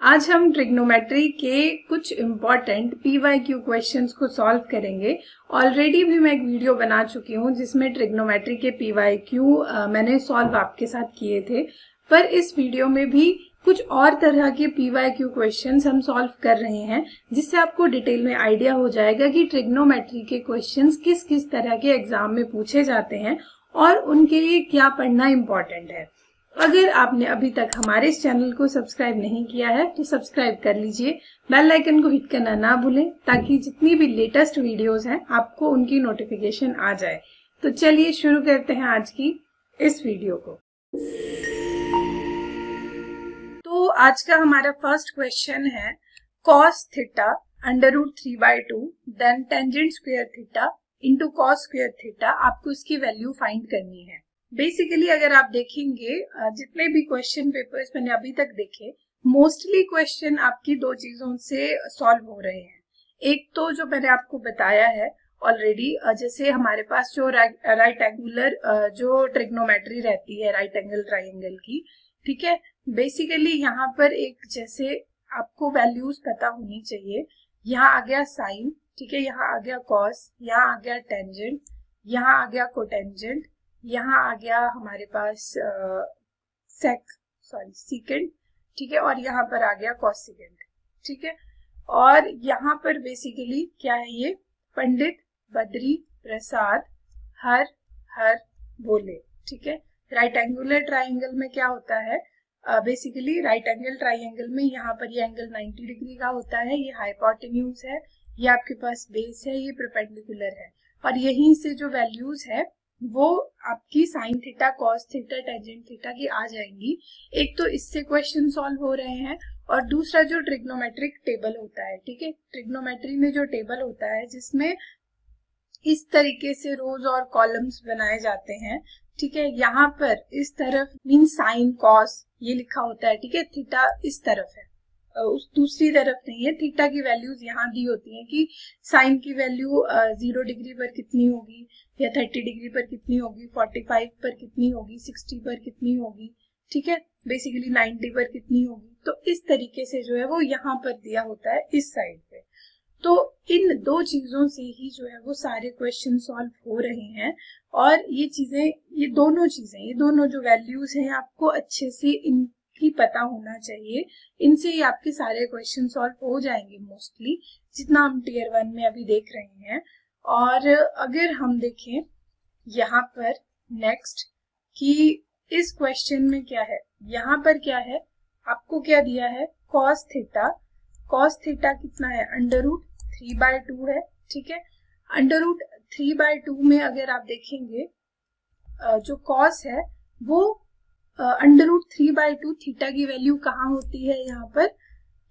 आज हम ट्रिग्नोमेट्री के कुछ इम्पॉर्टेंट PYQ क्वेश्चंस को सॉल्व करेंगे। ऑलरेडी भी मैं एक वीडियो बना चुकी हूँ जिसमें ट्रिग्नोमेट्री के PYQ मैंने सॉल्व आपके साथ किए थे, पर इस वीडियो में भी कुछ और तरह के PYQ क्वेश्चंस हम सॉल्व कर रहे हैं, जिससे आपको डिटेल में आइडिया हो जाएगा कि ट्रिग्नोमेट्री के क्वेश्चंस किस किस तरह के एग्जाम में पूछे जाते हैं और उनके लिए क्या पढ़ना इम्पोर्टेंट है। अगर आपने अभी तक हमारे इस चैनल को सब्सक्राइब नहीं किया है तो सब्सक्राइब कर लीजिए, बेल आइकन को हिट करना ना भूलें ताकि जितनी भी लेटेस्ट वीडियोस हैं आपको उनकी नोटिफिकेशन आ जाए। तो चलिए शुरू करते हैं आज की इस वीडियो को। तो आज का हमारा फर्स्ट क्वेश्चन है cos theta √3/2 then tangent square theta into cos square theta. आपको इसकी वैल्यू फाइंड करनी है। बेसिकली अगर आप देखेंगे जितने भी क्वेश्चन पेपर्स मैंने अभी तक देखे, मोस्टली क्वेश्चन आपकी दो चीजों से सॉल्व हो रहे हैं। एक तो जो मैंने आपको बताया है ऑलरेडी, जैसे हमारे पास जो राइट एंगुलर जो ट्रिग्नोमेट्री रहती है राइट एंगल ट्राइंगल की, ठीक है। बेसिकली यहाँ पर एक जैसे आपको वैल्यूज पता होनी चाहिए। यहाँ आ गया साइन, ठीक है, यहाँ आ गया कॉस, यहाँ आ गया टेंजेंट, यहाँ आ गया कोटेंजेंट, यहाँ आ गया हमारे पास सीकेंट, ठीक है, और यहाँ पर आ गया कॉसिकेंट, ठीक है। और यहाँ पर बेसिकली क्या है, ये पंडित, बद्री, प्रसाद, हर, हर, बोले, ठीक है। राइट एंगुलर ट्राइंगल में क्या होता है, बेसिकली राइट एंगल ट्राइंगल में यहाँ पर ये एंगल 90 डिग्री का होता है, ये हाइपोटेन्यूज है, ये आपके पास बेस है, ये परपेंडिकुलर है, और यहीं से जो वैल्यूज है वो आपकी sine theta, cos theta, tangent theta की आ जाएंगी। एक तो इससे क्वेश्चन सॉल्व हो रहे हैं, और दूसरा जो ट्रिग्नोमेट्रिक टेबल होता है, ठीक है, ट्रिग्नोमेट्री में जो टेबल होता है जिसमें इस तरीके से रोज और कॉलम्स बनाए जाते हैं, ठीक है। यहाँ पर इस तरफ मीन साइन कॉस ये लिखा होता है, ठीक है, थीटा इस तरफ है, उस दूसरी तरफ नहीं है। थीटा की वैल्यूज यहाँ दी होती हैं कि साइन की वैल्यू 0 डिग्री पर कितनी होगी, या 30 डिग्री पर कितनी होगी, 45 पर कितनी होगी, 60 पर कितनी होगी, ठीक है, बेसिकली 90 पर कितनी होगी। तो इस तरीके से जो है वो यहाँ पर दिया होता है इस साइड पे। तो इन दो चीजों से ही जो है वो सारे क्वेश्चन सॉल्व हो रहे हैं, और ये चीजें, ये दोनों जो वैल्यूज हैं आपको अच्छे से इनकी पता होना चाहिए। इनसे ही आपके सारे क्वेश्चन सॉल्व हो जाएंगे मोस्टली, जितना हम टियर 1 में अभी देख रहे हैं। और अगर हम देखें यहाँ पर नेक्स्ट कि इस क्वेश्चन में क्या है, यहाँ पर क्या है, आपको क्या दिया है, cos थीटा कितना है, √3/2 है, ठीक है। √3/2 में अगर आप देखेंगे जो cos है वो √3/2 थीटा की वैल्यू कहाँ होती है, यहाँ पर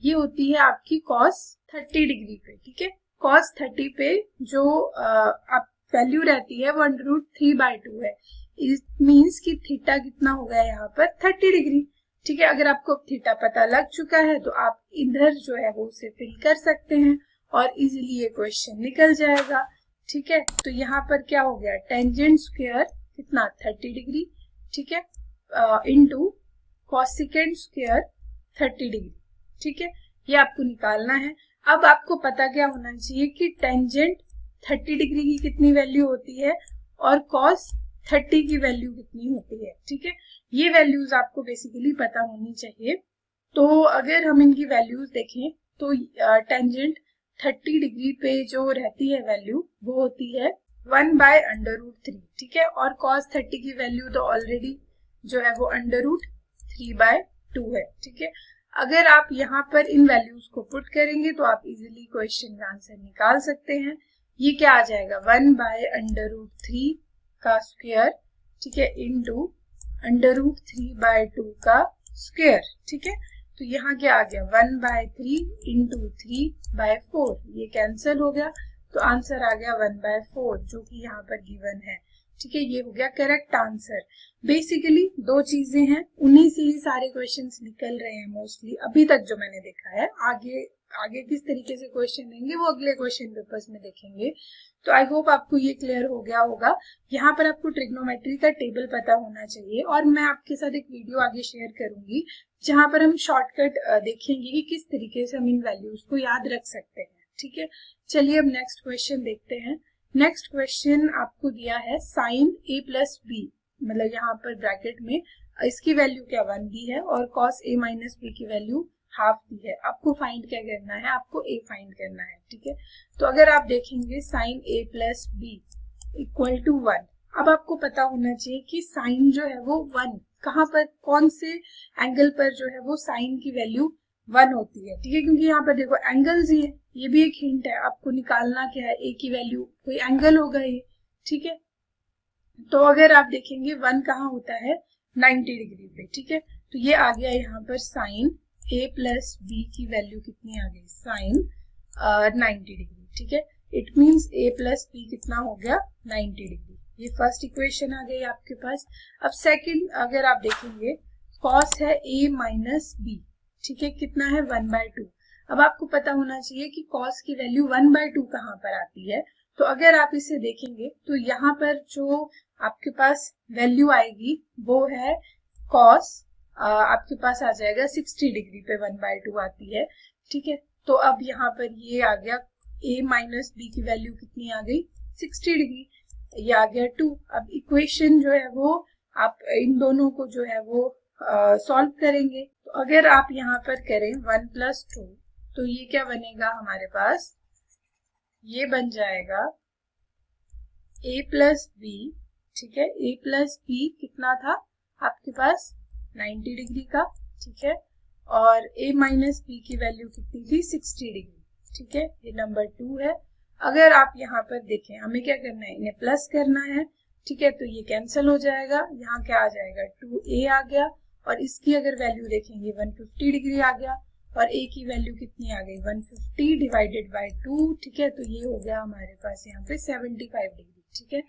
ये होती है आपकी cos 30 डिग्री पे, ठीक है। cos 30 पे जो आप वैल्यू रहती है वो √3/2 है। इट मीन्स कि थीटा कितना हो गया यहाँ पर 30 डिग्री, ठीक है। अगर आपको थीटा पता लग चुका है तो आप इधर जो है वो उसे फिल कर सकते हैं और इजीली ये क्वेश्चन निकल जाएगा, ठीक है। तो यहाँ पर क्या हो गया, टेंजेंट स्क्वायर कितना 30 डिग्री, ठीक है, इंटू कॉसिकेंट स्क्वायर 30 डिग्री, ठीक है। ये आपको निकालना है। अब आपको पता क्या होना चाहिए कि टेंजेंट 30 डिग्री की कितनी वैल्यू होती है और कॉस 30 की वैल्यू कितनी होती है, ठीक है। ये वैल्यूज आपको बेसिकली पता होनी चाहिए। तो अगर हम इनकी वैल्यूज देखें तो टेंजेंट 30 डिग्री पे जो रहती है वैल्यू वो होती है 1/√3, ठीक है, और cos 30 की वैल्यू तो ऑलरेडी जो है वो √3/2 है, ठीक है। अगर आप यहाँ पर इन वैल्यूज को पुट करेंगे तो आप इजीली क्वेश्चन का आंसर निकाल सकते हैं। ये क्या आ जाएगा, 1/√3 का स्क्वायर, ठीक है, इंटू √3/2 का स्क्वायर, ठीक है। तो यहाँ क्या आ गया, 1/3 इंटू 3/4, ये कैंसिल हो गया, तो आंसर आ गया 1/4 जो कि यहाँ पर गिवन है, ठीक है, ये हो गया करेक्ट आंसर। बेसिकली दो चीजें हैं, उन्हीं से ही सारे क्वेश्चंस निकल रहे हैं मोस्टली अभी तक जो मैंने देखा है। आगे किस तरीके से क्वेश्चन देंगे वो अगले क्वेश्चन पेपर्स में देखेंगे। तो आई होप आपको ये क्लियर हो गया होगा। यहाँ पर आपको ट्रिग्नोमेट्री का टेबल पता होना चाहिए, और मैं आपके साथ एक वीडियो आगे शेयर करूंगी जहां पर हम शॉर्टकट देखेंगे कि किस तरीके से हम इन वैल्यूज को याद रख सकते हैं। ठीक है, चलिए अब नेक्स्ट क्वेश्चन देखते हैं। नेक्स्ट क्वेश्चन आपको दिया है साइन ए प्लस बी, मतलब यहाँ पर ब्रैकेट में इसकी वैल्यू क्या 1 दी है और कॉस ए माइनस बी की वैल्यू हाफ दी है। आपको फाइंड क्या करना है, आपको ए फाइंड करना है। ठीक है, तो अगर आप देखेंगे sine A plus B equal to 1, अब आपको पता होना चाहिए कि साइन जो है वो 1 कहाँ पर, कौन से एंगल पर जो है वो साइन की वैल्यू 1 होती है। ठीक है, क्योंकि यहाँ पर देखो एंगल्स ही है, ये भी एक हिंट है। आपको निकालना क्या है, ए की वैल्यू कोई एंगल होगा ये। ठीक है, तो अगर आप देखेंगे 1 कहाँ होता है 90 डिग्री पे। ठीक है, तो ये आ गया यहाँ पर साइन ए प्लस बी की वैल्यू कितनी आ गई, साइन 90 डिग्री। ठीक है, it means A plus B कितना हो गया 90 डिग्री। ये फर्स्ट इक्वेशन आ गई आपके पास। अब सेकंड अगर आप देखेंगे कॉस है ए माइनस बी, ठीक है, कितना है 1/2। अब आपको पता होना चाहिए कि कॉस की वैल्यू 1/2 कहाँ पर आती है। तो अगर आप इसे देखेंगे तो यहाँ पर जो आपके पास वैल्यू आएगी वो है कॉस, आपके पास आ जाएगा 60 डिग्री पे 1/2 आती है। ठीक है, तो अब यहाँ पर ये आ गया a माइनस बी की वैल्यू कितनी आ गई 60 डिग्री, ये आ गया 2। अब इक्वेशन जो है वो आप इन दोनों को जो है वो सॉल्व करेंगे। तो अगर आप यहाँ पर करें 1 + 2, तो ये क्या बनेगा हमारे पास, ये बन जाएगा a प्लस बी। ठीक है, a प्लस बी कितना था आपके पास 90 डिग्री का। ठीक है, और a माइनस बी की वैल्यू कितनी थी 60 डिग्री। ठीक है, ये नंबर 2 है। अगर आप यहाँ पर देखें हमें क्या करना है, इन्हें प्लस करना है। ठीक है, तो ये कैंसिल हो जाएगा, यहाँ क्या आ जाएगा 2a आ गया, और इसकी अगर वैल्यू देखेंगे 150 डिग्री आ गया, और a की वैल्यू कितनी आ गई 150 डिवाइडेड बाय 2। ठीक है, तो ये हो गया हमारे पास यहाँ पे 75 डिग्री। ठीक है,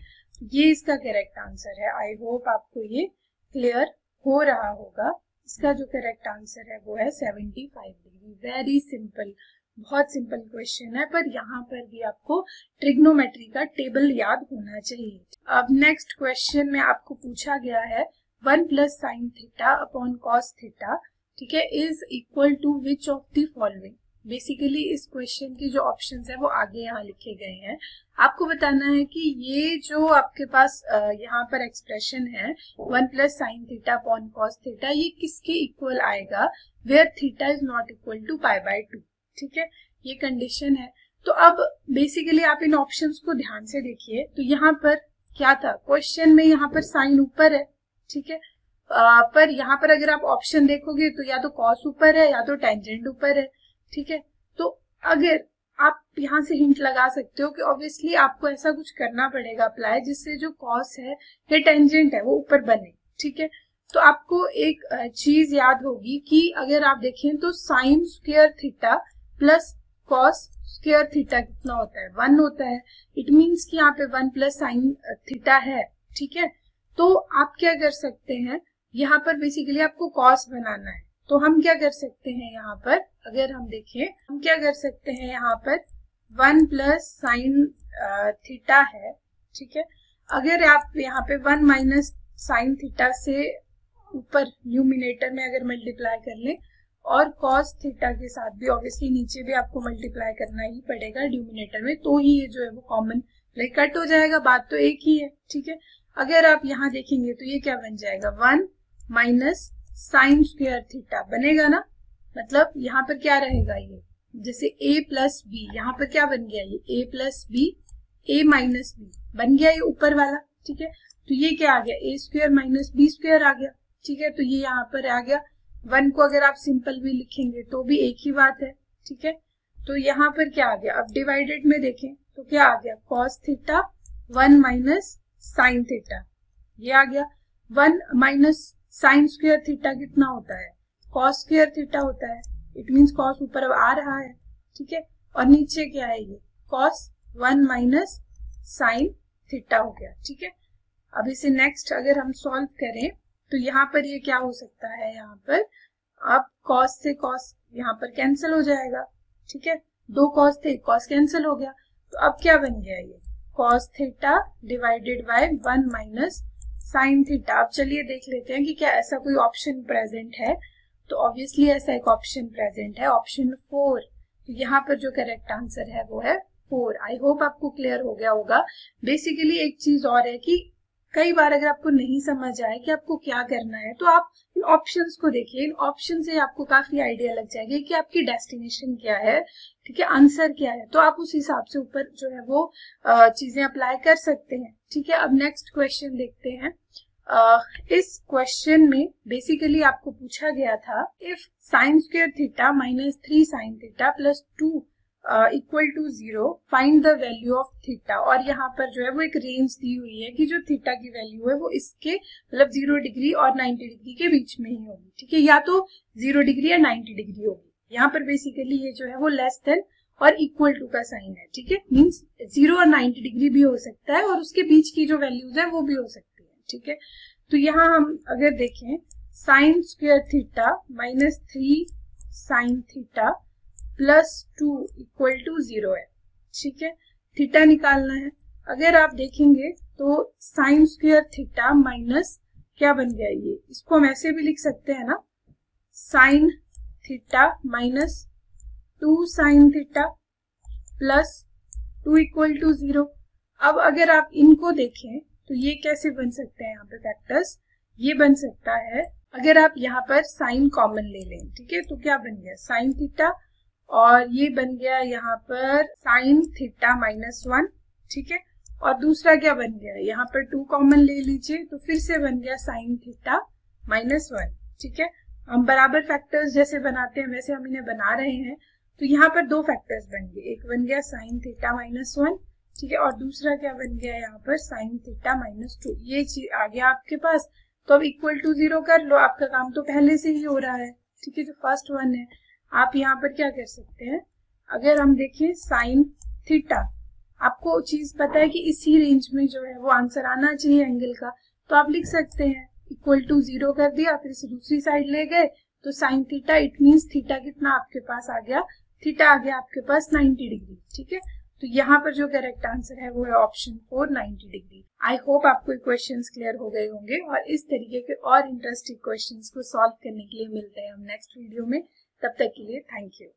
ये इसका करेक्ट आंसर है। आई होप आपको ये क्लियर हो रहा होगा। इसका जो करेक्ट आंसर है वो है 75 डिग्री। वेरी सिंपल, बहुत सिंपल क्वेश्चन है, पर यहाँ पर भी आपको ट्रिग्नोमेट्री का टेबल याद होना चाहिए। अब नेक्स्ट क्वेश्चन में आपको पूछा गया है 1 + sin theta upon cos theta, ठीक है, is equal to which of the following. Basically इस क्वेश्चन की जो ऑप्शंस है वो आगे यहाँ लिखे गए हैं। आपको बताना है कि ये जो आपके पास यहाँ पर एक्सप्रेशन है 1 + sin theta upon cos theta, ये किसके इक्वल आएगा, where theta is not equal to π/2। ठीक है, ये कंडीशन है। तो अब बेसिकली आप इन ऑप्शंस को ध्यान से देखिए। तो यहाँ पर क्या था, क्वेश्चन में यहाँ पर साइन ऊपर है। ठीक है, पर यहाँ पर अगर आप ऑप्शन देखोगे तो या तो कॉस ऊपर है या तो टेंजेंट ऊपर है। ठीक है, तो अगर आप यहाँ से हिंट लगा सकते हो कि ऑब्वियसली आपको ऐसा कुछ करना पड़ेगा अप्लाई, जिससे जो कॉस है या टेंजेंट है वो ऊपर बने। ठीक है, तो आपको एक चीज याद होगी कि अगर आप देखें तो sign square theta plus cos square theta कितना होता है 1 होता है। इट मीन्स कि यहाँ पे 1 + sin थीटा है। ठीक है, तो आप क्या कर सकते हैं, यहाँ पर बेसिकली आपको कॉस बनाना है। तो हम क्या कर सकते हैं, यहाँ पर अगर हम देखें हम क्या कर सकते हैं, यहाँ पर 1 + sin थीटा है। ठीक है, अगर आप यहाँ पे 1 - sin थीटा से ऊपर न्यूमिनेटर में अगर मल्टीप्लाई कर लें और cos थीटा के साथ भी ऑब्वियसली नीचे भी आपको मल्टीप्लाई करना ही पड़ेगा न्यूमिनेटर में, तो ही ये जो है वो कॉमन कट हो जाएगा। बात तो एक ही है। ठीक है, अगर आप यहाँ देखेंगे तो ये क्या बन जाएगा 1 - sin स्क्वायर थीटा बनेगा ना। मतलब यहाँ पर क्या रहेगा, ये जैसे a + b, यहाँ पर क्या बन गया, ये a + b, a - b बन गया ये ऊपर वाला। ठीक है, तो ये क्या आ गया a² - b² आ गया। ठीक है, तो ये यहाँ पर आ गया। 1 को अगर आप सिंपल भी लिखेंगे तो भी एक ही बात है। ठीक है, तो यहाँ पर क्या आ गया, अब डिवाइडेड में देखें तो क्या आ गया cos थीटा 1 - sin थीटा, ये आ गया। 1 - sin स्क्वायर थीटा कितना होता है, cos स्क्वायर थीटा होता है। इट मीन्स cos ऊपर अब आ रहा है। ठीक है, और नीचे क्या है, ये cos 1 - sin थीटा हो गया। ठीक है, अब इसे नेक्स्ट अगर हम सॉल्व करें तो यहाँ पर ये क्या हो सकता है, यहाँ पर अब कॉस से कॉस यहाँ पर कैंसिल हो जाएगा, ठीक है, 2 कॉस थे, कॉस कैंसिल हो गया, तो अब क्या बन गया ये cos theta divided by 1 minus sine theta. अब चलिए देख लेते हैं कि क्या ऐसा कोई ऑप्शन प्रेजेंट है, तो ऑब्वियसली ऐसा एक ऑप्शन प्रेजेंट है, ऑप्शन 4। तो यहाँ पर जो करेक्ट आंसर है वो है 4। आई होप आपको क्लियर हो गया होगा। बेसिकली एक चीज और है कि कई बार अगर आपको नहीं समझ आए कि आपको क्या करना है, तो आप इन ऑप्शंस को देखिए, इन ऑप्शन से आपको काफी आइडिया लग जाएगी कि आपकी डेस्टिनेशन क्या है, ठीक है, आंसर क्या है, तो आप उस हिसाब से ऊपर जो है वो चीजें अप्लाई कर सकते हैं, ठीक है। अब नेक्स्ट क्वेश्चन देखते हैं। इस क्वेश्चन में बेसिकली आपको पूछा गया था if sine square theta minus 3 sine theta plus 2 equal to 0 find the value of theta. और यहाँ पर जो है वो एक रेंज दी हुई है कि जो थीटा की वैल्यू है वो इसके मतलब 0 डिग्री और 90 डिग्री के बीच में ही होगी, ठीक है, या तो 0 डिग्री या 90 डिग्री होगी। यहाँ पर बेसिकली ये जो है वो लेस देन और इक्वल टू का साइन है, ठीक है, मीन्स 0 और 90 डिग्री भी हो सकता है और उसके बीच की जो वैल्यूज है वो भी हो सकती है, ठीक है। तो यहाँ हम अगर देखें sine square theta minus 3 sine theta plus 2 equal to 0 है, ठीक है, थीटा निकालना है। अगर आप देखेंगे तो साइन स्क्वायर थीटा माइनस क्या बन गया, ये इसको हम ऐसे भी लिख सकते हैं ना, sine theta minus 2 sine theta plus 2 equal to 0। अब अगर आप इनको देखें तो ये कैसे बन सकते हैं, यहाँ पे फैक्टर्स ये बन सकता है अगर आप यहाँ पर साइन कॉमन ले लें, ठीक है, तो क्या बन गया साइन थीटा और ये बन गया यहाँ पर साइन थीटा माइनस 1, ठीक है, और दूसरा क्या बन गया, यहाँ पर 2 कॉमन ले लीजिए तो फिर से बन गया साइन थीटा माइनस 1, ठीक है। हम बराबर फैक्टर्स जैसे बनाते हैं वैसे हम इन्हें बना रहे हैं, तो यहाँ पर 2 फैक्टर्स बन गए, एक बन गया साइन थीटा माइनस 1, ठीक है, और दूसरा क्या बन गया यहाँ पर साइन थीटा माइनस 2। ये चीज आ गया आपके पास, तो अब इक्वल टू 0 कर लो, आपका काम तो पहले से ही हो रहा है, ठीक है, जो फर्स्ट वन है। आप यहाँ पर क्या कर सकते हैं, अगर हम देखें साइन थीटा, आपको चीज पता है कि इसी रेंज में जो है वो आंसर आना चाहिए एंगल का, तो आप लिख सकते हैं इक्वल टू 0 कर दिया, फिर से दूसरी साइड ले गए तो sine theta, it means theta कितना आपके पास आ गया, थीटा आ गया आपके पास 90 डिग्री, ठीक है। तो यहाँ पर जो करेक्ट आंसर है वो है ऑप्शन 4 90 डिग्री। आई होप आपको क्वेश्चंस क्लियर हो गए होंगे और इस तरीके के और इंटरेस्टिंग क्वेश्चंस को सॉल्व करने के लिए मिलते हैं हम नेक्स्ट वीडियो में। तब तक के लिए थैंक यू।